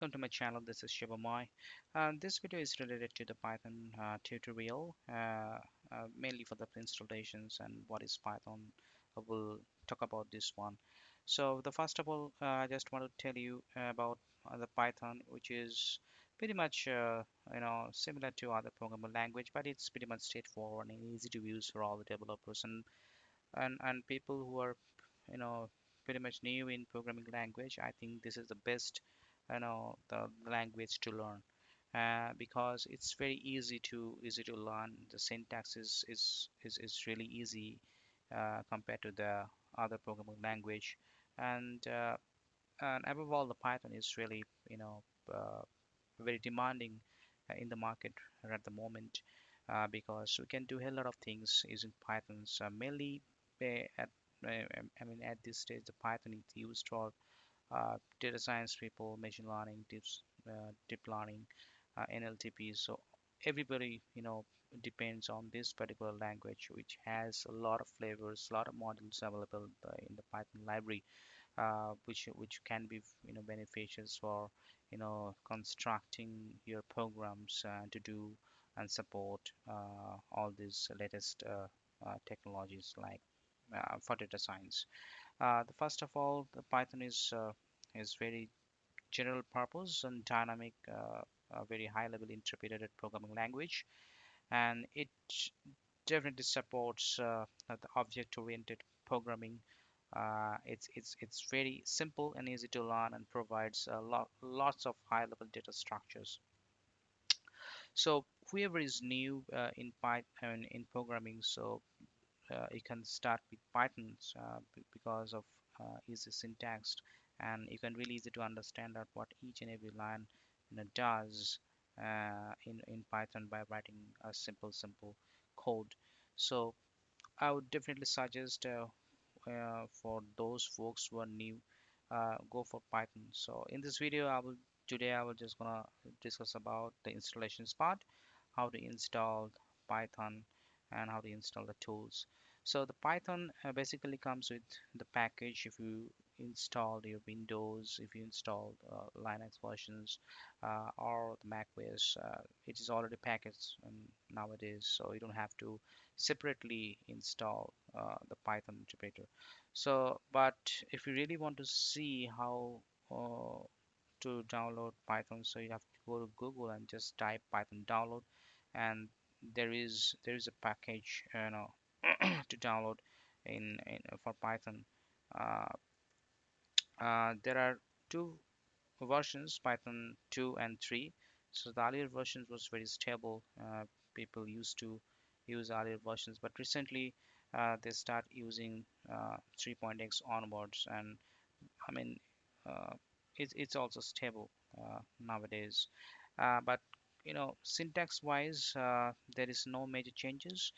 Welcome to my channel. This is Shivamai. This video is related to the Python tutorial, mainly for the installations and what is Python. I will talk about this one. So the first of all, I just want to tell you about the Python, which is pretty much similar to other programming language, but it's pretty much straightforward and easy to use for all the developers and people who are you know pretty much new in programming language. I think this is the best the language to learn because it's very easy to learn. The syntax is really easy compared to the other programming language, and and above all, the Python is really uh, very demanding in the market at the moment because we can do a lot of things using Python. So mainly at at this stage, the Python is used for data science people, machine learning, deep learning, NLTP. So everybody, depends on this particular language, which has a lot of flavors, a lot of modules available in the Python library, which can be, beneficial for, constructing your programs to do and support all these latest technologies like for data science. The first of all, the Python is very general purpose and dynamic, very high level interpreted programming language, and it definitely supports the object oriented programming. It's very simple and easy to learn and provides lots of high level data structures. So whoever is new in Python in programming, so you can start with Python because of easy syntax, and you can really easy to understand that what each and every line does in Python by writing a simple code. So I would definitely suggest for those folks who are new, go for Python. So in this video, I will just gonna discuss about the installations part, how to install Python, and how to install the tools. So the Python basically comes with the package. If you install your Windows, if you install Linux versions or the Mac OS, it is already packaged nowadays, so you don't have to separately install the Python interpreter. So, but if you really want to see how to download Python, so you have to go to Google and just type Python download, and there is a package, to download in for Python. Uh, there are two versions, Python 2 and 3. So the earlier versions was very stable. People used to use earlier versions, but recently they start using 3.x onwards, and I mean uh, it's also stable nowadays. But syntax wise, there is no major changes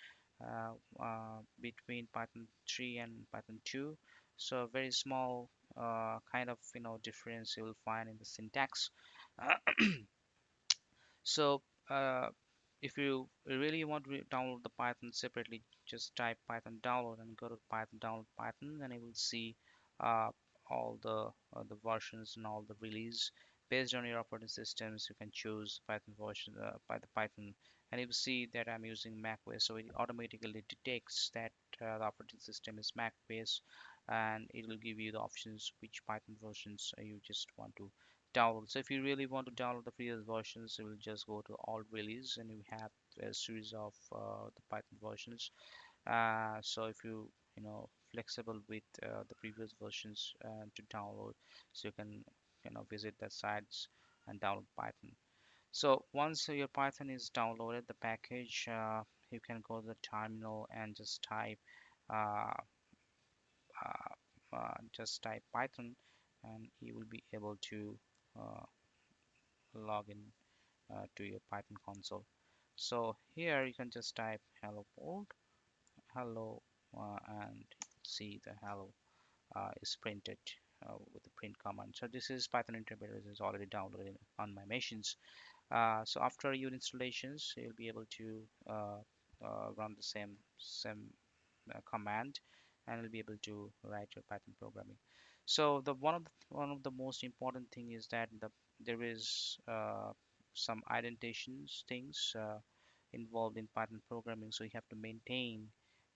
between Python 3 and Python 2. So very small kind of difference you will find in the syntax. So if you really want to download the Python separately, just type Python download and go to Python download Python, and you will see uh, all the versions and all the release based on your operating systems. You can choose Python version by the Python, and you will see that I'm using Mac OS, so it automatically detects that the operating system is Mac OS, and it will give you the options which Python versions you just want to download. So if you really want to download the previous versions, you will just go to all release, and you have a series of the Python versions. So if you flexible with the previous versions to download, so you can visit the sites and download Python. So once your Python is downloaded, the package, you can go to the terminal and uh, just type Python, and you will be able to uh, log in to your Python console. So here you can just type hello world, hello, and see the hello is printed with the print command. So this is Python interpreter is already downloaded on my machines. So after your installations, you'll be able to run the same command, and you'll be able to write your Python programming. So the one of the most important thing is that the there is some indentations things involved in Python programming, so you have to maintain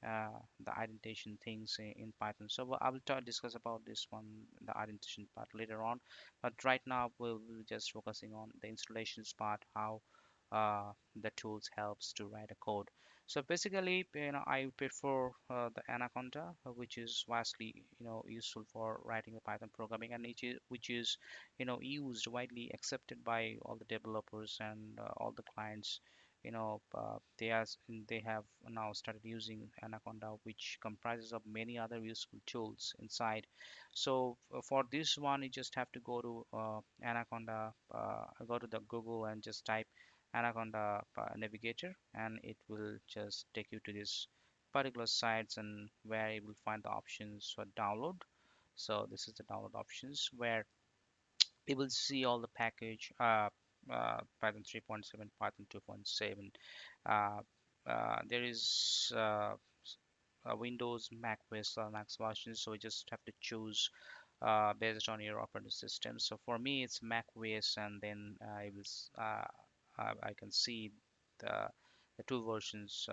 the indentation things in Python. So I will discuss about this one, the indentation part later on. But right now we'll just focusing on the installations part, how the tools helps to write a code. So basically, I prefer the Anaconda, which is vastly, useful for writing the Python programming, and which is, used widely accepted by all the developers and all the clients. They have now started using Anaconda, which comprises of many other useful tools inside. So for this one, you just have to go to Anaconda, go to the Google and just type Anaconda Navigator, and it will just take you to this particular sites and where you will find the options for download. So this is the download options where you will see all the package, Python 3.7, Python 2.7. Uh, there is Windows, Mac OS, Linux versions, so you just have to choose based on your operating system. So for me, it's Mac OS, and then I can see the the two versions,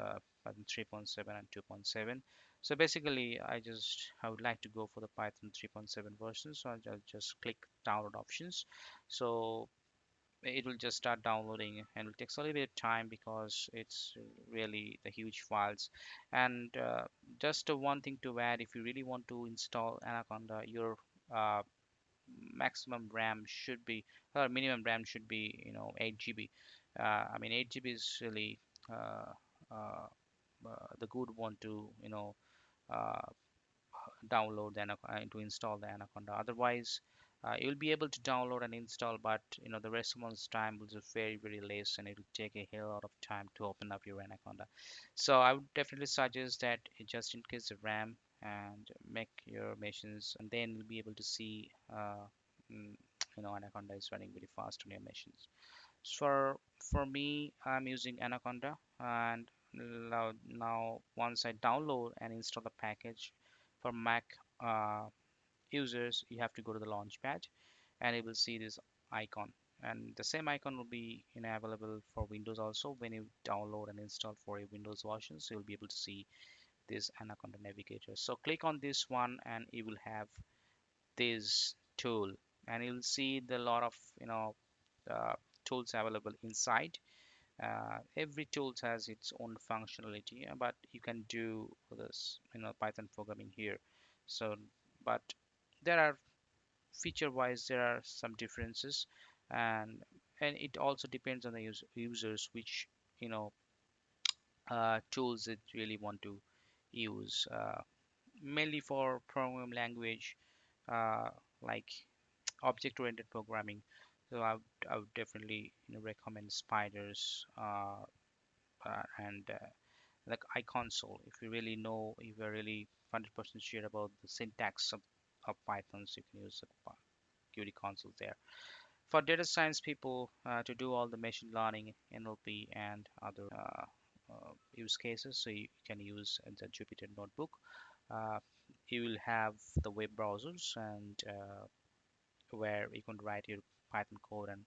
Python 3.7 and 2.7. So basically, I would like to go for the Python 3.7 version. So I'll just click download options. So it will just start downloading, and it takes a little bit of time because it's really the huge files. And just one thing to add, if you really want to install Anaconda, your uh, maximum RAM should be, or minimum RAM should be, 8 GB. I mean, 8 GB is really uh, uh, the good one to, uh, download the to install the Anaconda. Otherwise, you'll be able to download and install, but the response time will just very less, and it will take a hell lot of time to open up your Anaconda. So I would definitely suggest that you just increase the RAM and make your machines, and then you'll be able to see, mm, Anaconda is running very fast on your machines. For me, I'm using Anaconda, and now once I download and install the package for Mac uh, users, you have to go to the Launchpad, and you will see this icon. And the same icon will be available for Windows also when you download and install for a Windows version. So you'll be able to see this Anaconda Navigator. So click on this one, and you will have this tool, and you'll see the lot of uh, tools available inside. Every tool has its own functionality, but you can do this, Python programming here. So, but there are feature-wise there are some differences, and it also depends on the users which you know tools it really want to use. Mainly for program language, uh, like object-oriented programming. So I would definitely recommend spiders and like iConsole. If you really know, if you're really 100% sure about the syntax of Python, so you can use the Qt console there. For data science people to do all the machine learning, NLP, and other use cases, so you can use the Jupyter Notebook. Uh, you will have the web browsers and where you can write your Python code, and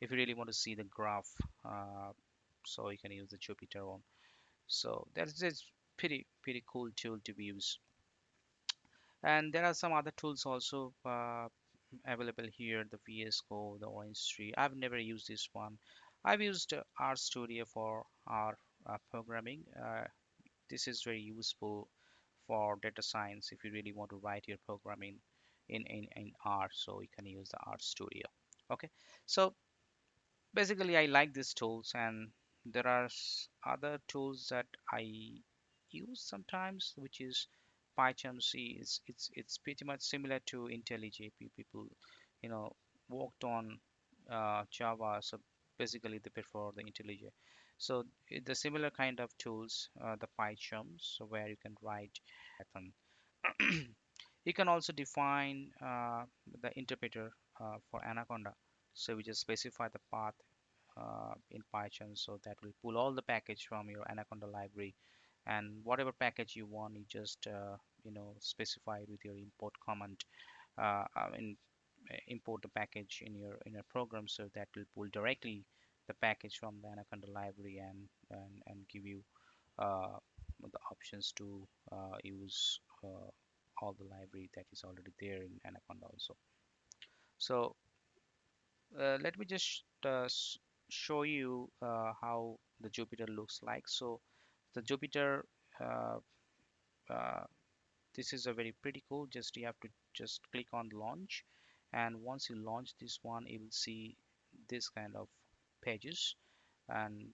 if you really want to see the graph, uh, so you can use the Jupyter one. So that's just pretty cool tool to use. And there are some other tools also available here, the VS Code, the Orange Tree. I've never used this one. I've used RStudio for our programming. This is very useful for data science if you really want to write your programming in R, so you can use the RStudio. Okay, so basically I like these tools, and there are other tools that I use sometimes, which is PyCharm. It's pretty much similar to IntelliJ. People you know worked on Java, so basically they prefer the IntelliJ. So the similar kind of tools, the PyCharm, so where you can write Python. You can also define the interpreter for Anaconda. So we just specify the path in Python, so that will pull all the package from your Anaconda library, and whatever package you want, you just specify it with your import command. I mean, import the package in your program, so that will pull directly the package from the Anaconda library and give you the options to use all the library that is already there in Anaconda also. So let me just show you how the Jupyter looks like. So the Jupyter, uh, uh, this is a very pretty cool. Just you have to just click on launch, and once you launch this one, you will see this kind of pages, and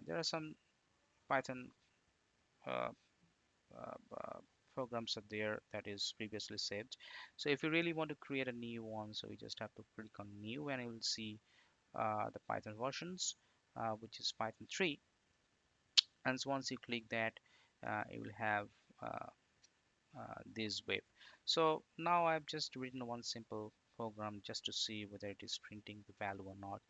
there are some Python uh, uh, programs are there that is previously saved. So if you really want to create a new one, so you just have to click on new, and you will see the Python versions, which is Python 3. And so once you click that, you will have uh, this web. So now I've just written one simple program just to see whether it is printing the value or not.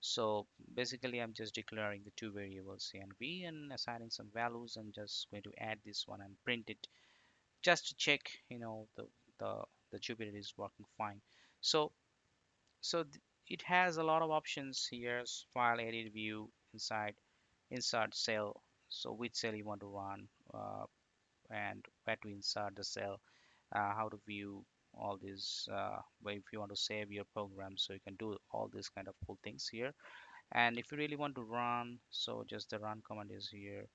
So basically I'm just declaring the two variables a and b and assigning some values, and just going to add this one and print it just to check, the the Jupyter is working fine. So it has a lot of options here: file, edit, view, insert cell. So which cell you want to run, and where to insert the cell, how to view all these, where if you want to save your program, so you can do all these kind of cool things here. And if you really want to run, so just the run command is here,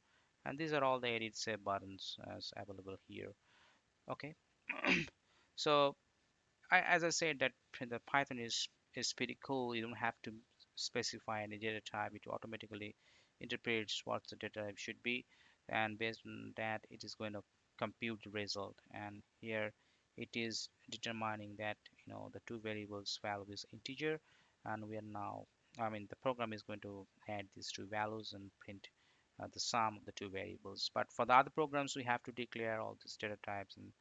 and these are all the edit save buttons as available here. Okay. So as I said, that the Python is pretty cool. You don't have to specify any data type. It automatically interprets what the data type should be, and based on that, it is going to compute the result. And here, it is determining that the two variables value is integer, and we are now, I mean, the program is going to add these two values and print the sum of the two variables. But for the other programs, we have to declare all these data types and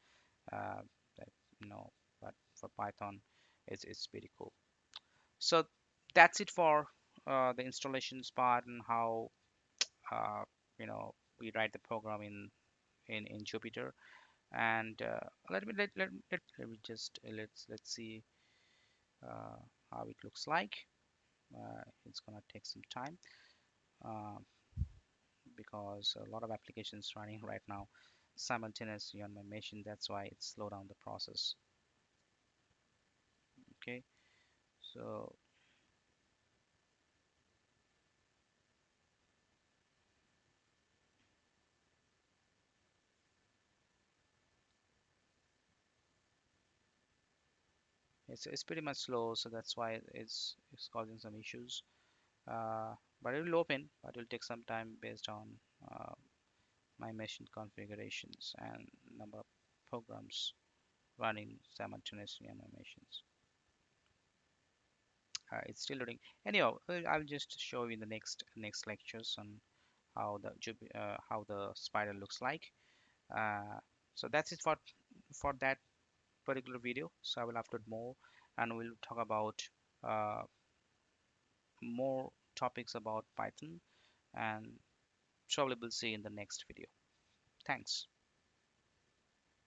uh, that you know but for Python, it's pretty cool. So that's it for the installations part, and how uh, we write the program in Jupyter. And let me just let's see uh, how it looks like. It's gonna take some time uh, because a lot of applications running right now simultaneously on my machine. That's why it slowed down the process. Okay, so it's pretty much slow, so that's why it's causing some issues. Uh, but it will open, but it will take some time based on uh, my machine configurations and number of programs running simultaneously on my machines. It's still loading. Anyhow, I'll just show you in the next lectures on how the spider looks like. Uh, so that's it for that particular video. So I will upload more, and we'll talk about uh, more topics about Python, and probably we'll see in the next video. Thanks.